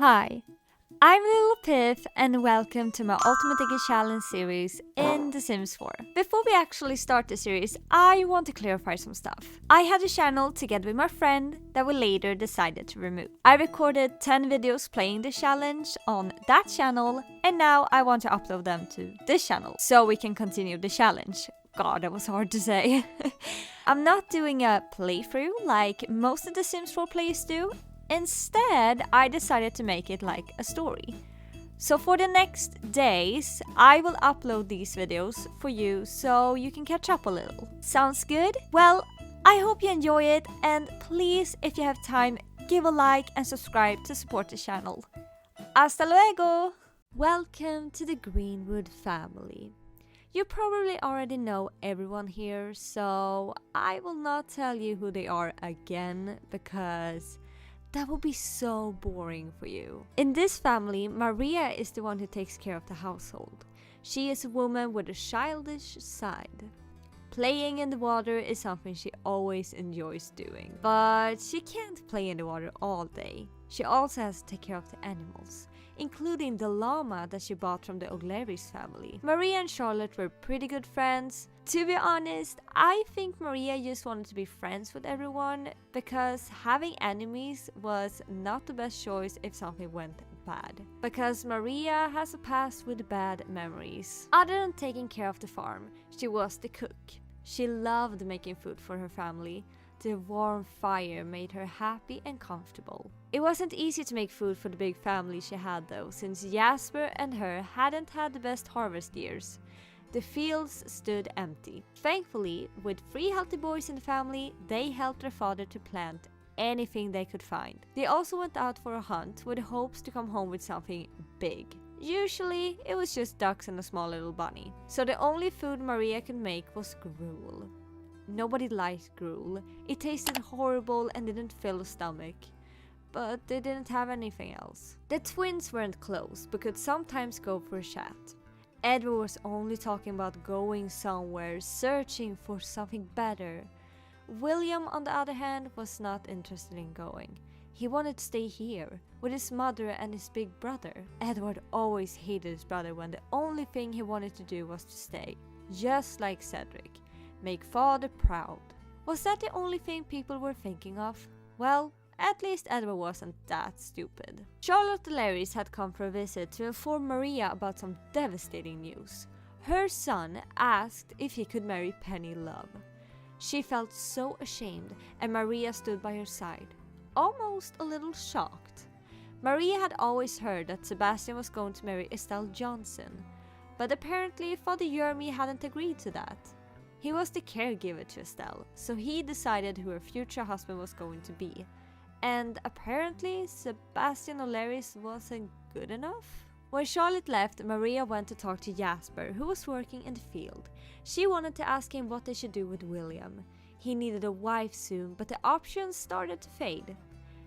Hi, I'm Little Piff and welcome to my Ultimate Digger Challenge series in The Sims 4. Before we actually start the series, I want to clarify some stuff. I had a channel together with my friend that we later decided to remove. I recorded 10 videos playing the challenge on that channel and now I want to upload them to this channel so we can continue the challenge. God, that was hard to say. I'm not doing a playthrough like most of the Sims 4 players do. Instead, I decided to make it like a story. So for the next days, I will upload these videos for you so you can catch up a little. Sounds good? Well, I hope you enjoy it and please, if you have time, give a like and subscribe to support the channel. Hasta luego! Welcome to the Greenwood family. You probably already know everyone here, so I will not tell you who they are again because that would be so boring for you. In this family, Maria is the one who takes care of the household. She is a woman with a childish side. Playing in the water is something she always enjoys doing. But she can't play in the water all day. She also has to take care of the animals, including the llama that she bought from the O'Leary's family. Maria and Charlotte were pretty good friends. To be honest, I think Maria just wanted to be friends with everyone because having enemies was not the best choice if something went bad. Because Maria has a past with bad memories. Other than taking care of the farm, she was the cook. She loved making food for her family. The warm fire made her happy and comfortable. It wasn't easy to make food for the big family she had though, since Jasper and her hadn't had the best harvest years. The fields stood empty. Thankfully, with 3 healthy boys in the family, they helped their father to plant anything they could find. They also went out for a hunt with hopes to come home with something big. Usually, it was just ducks and a small little bunny. So the only food Maria could make was gruel. Nobody liked gruel. It tasted horrible and didn't fill the stomach. But they didn't have anything else. The twins weren't close, but could sometimes go for a chat. Edward was only talking about going somewhere, searching for something better. William, on the other hand, was not interested in going. He wanted to stay here, with his mother and his big brother. Edward always hated his brother when the only thing he wanted to do was to stay. Just like Cedric. Make father proud. Was that the only thing people were thinking of? Well, at least Edward wasn't that stupid. Charlotte O'Leary's had come for a visit to inform Maria about some devastating news. Her son asked if he could marry Penny Love. She felt so ashamed and Maria stood by her side, almost a little shocked. Maria had always heard that Sebastian was going to marry Estelle Johnson, but apparently Father Jeremy hadn't agreed to that. He was the caregiver to Estelle, so he decided who her future husband was going to be. And apparently, Sebastian O'Leary's wasn't good enough? When Charlotte left, Maria went to talk to Jasper, who was working in the field. She wanted to ask him what they should do with William. He needed a wife soon, but the options started to fade.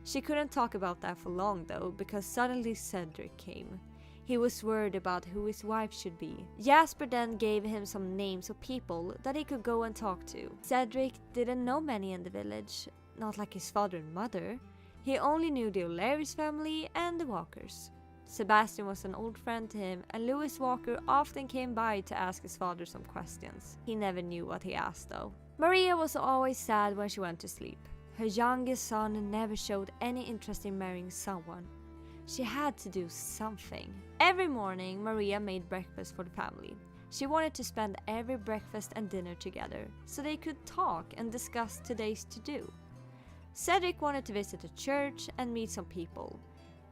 She couldn't talk about that for long though, because suddenly Cedric came. He was worried about who his wife should be. Jasper then gave him some names of people that he could go and talk to. Cedric didn't know many in the village, not like his father and mother. He only knew the O'Leary's family and the Walkers. Sebastian was an old friend to him and Lewis Walker often came by to ask his father some questions. He never knew what he asked though. Maria was always sad when she went to sleep. Her youngest son never showed any interest in marrying someone. She had to do something. Every morning, Maria made breakfast for the family. She wanted to spend every breakfast and dinner together, so they could talk and discuss today's to-do. Cedric wanted to visit a church and meet some people.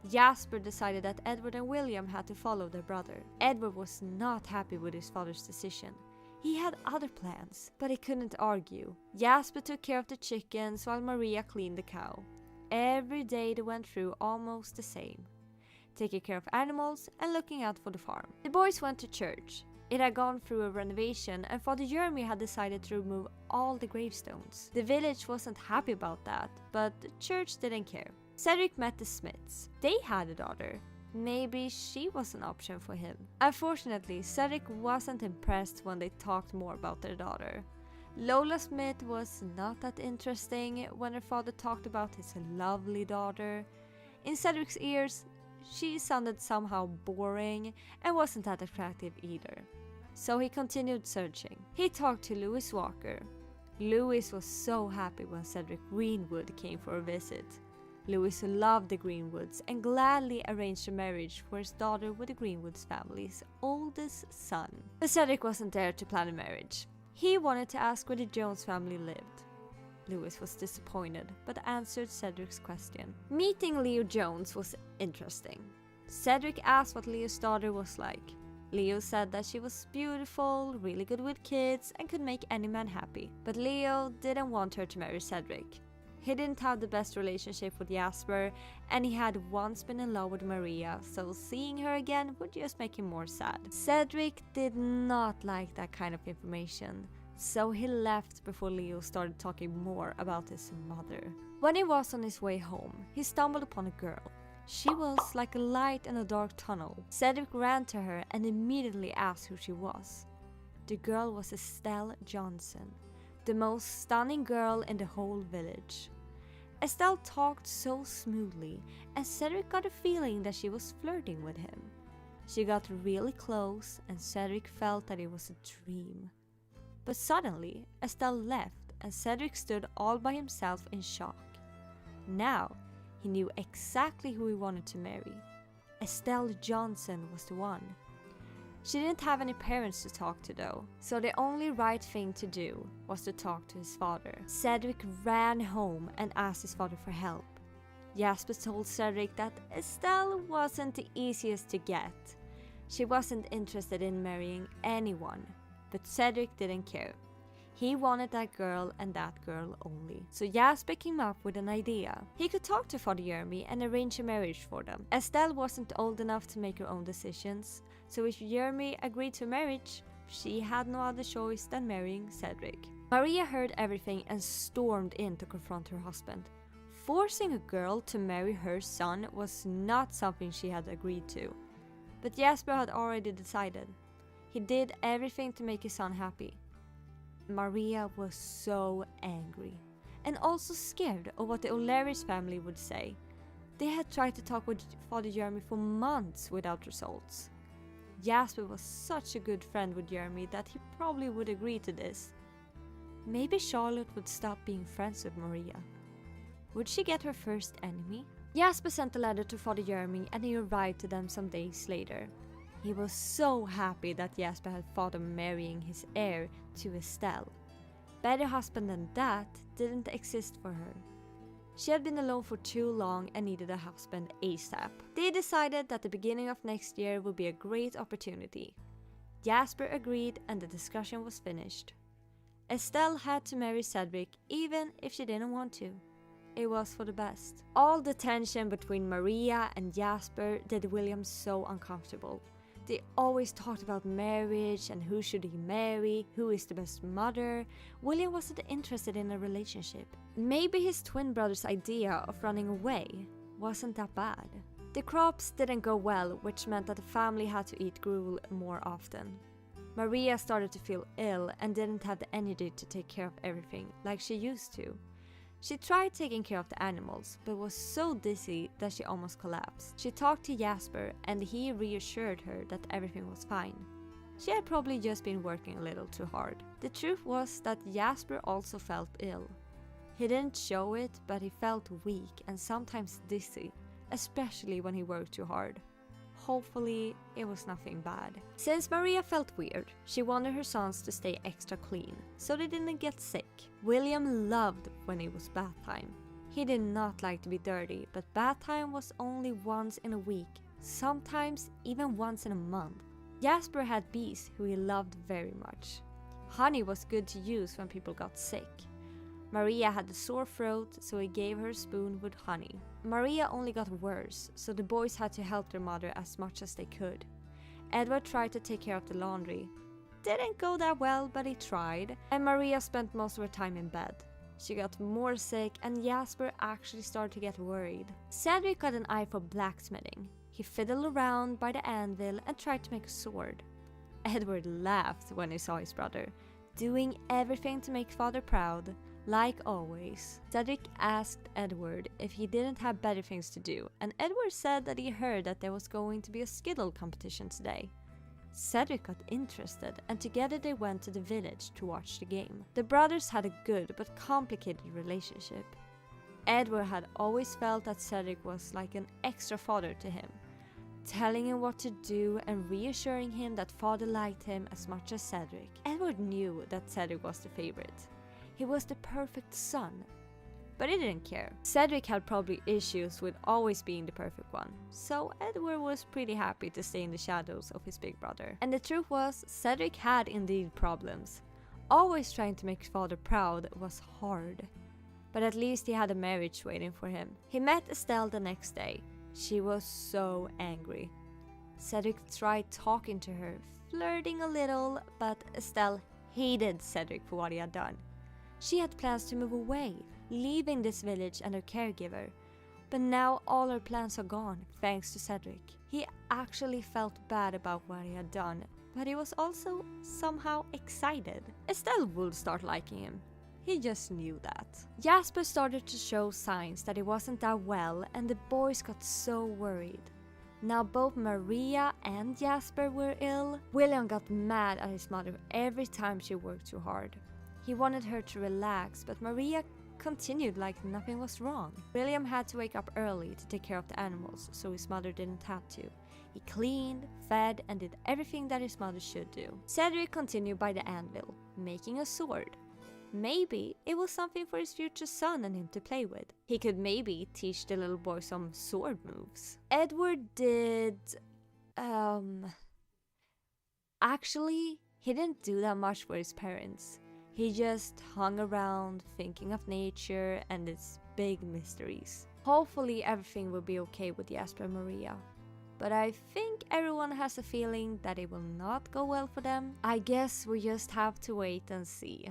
Jasper decided that Edward and William had to follow their brother. Edward was not happy with his father's decision. He had other plans, but he couldn't argue. Jasper took care of the chickens while Maria cleaned the cow. Every day they went through almost the same. Taking care of animals and looking out for the farm. The boys went to church. It had gone through a renovation and Father Jeremy had decided to remove all the gravestones. The village wasn't happy about that, but the church didn't care. Cedric met the Smiths. They had a daughter. Maybe she was an option for him. Unfortunately, Cedric wasn't impressed when they talked more about their daughter. Lola Smith was not that interesting when her father talked about his lovely daughter. In Cedric's ears, she sounded somehow boring and wasn't that attractive either. So he continued searching. He talked to Louis Walker. Louis was so happy when Cedric Greenwood came for a visit. Louis loved the Greenwoods and gladly arranged a marriage for his daughter with the Greenwoods family's oldest son. But Cedric wasn't there to plan a marriage. He wanted to ask where the Jones family lived. Louis was disappointed, but answered Cedric's question. Meeting Leo Jones was interesting. Cedric asked what Leo's daughter was like. Leo said that she was beautiful, really good with kids, and could make any man happy. But Leo didn't want her to marry Cedric. He didn't have the best relationship with Jasper, and he had once been in love with Maria, so seeing her again would just make him more sad. Cedric did not like that kind of information, so he left before Leo started talking more about his mother. When he was on his way home, he stumbled upon a girl. She was like a light in a dark tunnel. Cedric ran to her and immediately asked who she was. The girl was Estelle Johnson, the most stunning girl in the whole village. Estelle talked so smoothly, and Cedric got a feeling that she was flirting with him. She got really close, and Cedric felt that it was a dream. But suddenly, Estelle left, and Cedric stood all by himself in shock. Now, he knew exactly who he wanted to marry. Estelle Johnson was the one. She didn't have any parents to talk to though, so the only right thing to do was to talk to his father. Cedric ran home and asked his father for help. Jasper told Cedric that Estelle wasn't the easiest to get. She wasn't interested in marrying anyone, but Cedric didn't care. He wanted that girl and that girl only. So Jasper came up with an idea. He could talk to Father Jeremy and arrange a marriage for them. Estelle wasn't old enough to make her own decisions, so if Jeremy agreed to marriage, she had no other choice than marrying Cedric. Maria heard everything and stormed in to confront her husband. Forcing a girl to marry her son was not something she had agreed to. But Jasper had already decided. He did everything to make his son happy. Maria was so angry, and also scared of what the O'Leary's family would say. They had tried to talk with Father Jeremy for months without results. Jasper was such a good friend with Jeremy that he probably would agree to this. Maybe Charlotte would stop being friends with Maria. Would she get her first enemy? Jasper sent a letter to Father Jeremy and he arrived to them some days later. He was so happy that Jasper had thought of marrying his heir to Estelle. Better husband than that didn't exist for her. She had been alone for too long and needed a husband ASAP. They decided that the beginning of next year would be a great opportunity. Jasper agreed and the discussion was finished. Estelle had to marry Cedric even if she didn't want to. It was for the best. All the tension between Maria and Jasper did William so uncomfortable. They always talked about marriage and who should he marry, who is the best mother. William wasn't interested in a relationship. Maybe his twin brother's idea of running away wasn't that bad. The crops didn't go well, which meant that the family had to eat gruel more often. Maria started to feel ill and didn't have the energy to take care of everything like she used to. She tried taking care of the animals, but was so dizzy that she almost collapsed. She talked to Jasper and he reassured her that everything was fine. She had probably just been working a little too hard. The truth was that Jasper also felt ill. He didn't show it, but he felt weak and sometimes dizzy, especially when he worked too hard. Hopefully, it was nothing bad. Since Maria felt weird, she wanted her sons to stay extra clean, so they didn't get sick. William loved when it was bath time. He did not like to be dirty, but bath time was only once in a week, sometimes even once in a month. Jasper had bees who he loved very much. Honey was good to use when people got sick. Maria had a sore throat, so he gave her a spoon with honey. Maria only got worse, so the boys had to help their mother as much as they could. Edward tried to take care of the laundry. Didn't go that well, but he tried. And Maria spent most of her time in bed. She got more sick and Jasper actually started to get worried. Cedric got an eye for blacksmithing. He fiddled around by the anvil and tried to make a sword. Edward laughed when he saw his brother, doing everything to make father proud, Like always, Cedric asked Edward if he didn't have better things to do, and Edward said that he heard that there was going to be a skittle competition today. Cedric got interested, and together they went to the village to watch the game. The brothers had a good but complicated relationship. Edward had always felt that Cedric was like an extra father to him, telling him what to do and reassuring him that father liked him as much as Cedric. Edward knew that Cedric was the favorite. He was the perfect son. But he didn't care. Cedric had probably issues with always being the perfect one, so Edward was pretty happy to stay in the shadows of his big brother. And the truth was, Cedric had indeed problems. Always trying to make father proud was hard. But at least he had a marriage waiting for him. He met Estelle the next day. She was so angry. Cedric tried talking to her, flirting a little, but Estelle hated Cedric for what he had done. She had plans to move away, leaving this village and her caregiver. But now all her plans are gone, thanks to Cedric. He actually felt bad about what he had done, but he was also somehow excited. Estelle would start liking him. He just knew that. Jasper started to show signs that he wasn't that well, and the boys got so worried. Now both Maria and Jasper were ill. William got mad at his mother every time she worked too hard. He wanted her to relax, but Maria continued like nothing was wrong. William had to wake up early to take care of the animals, so his mother didn't have to. He cleaned, fed, and did everything that his mother should do. Cedric continued by the anvil, making a sword. Maybe it was something for his future son and him to play with. He could maybe teach the little boy some sword moves. Edward did... Actually, he didn't do that much for his parents. He just hung around thinking of nature and its big mysteries. Hopefully everything will be okay with Jasper and Maria. But I think everyone has a feeling that it will not go well for them. I guess we just have to wait and see.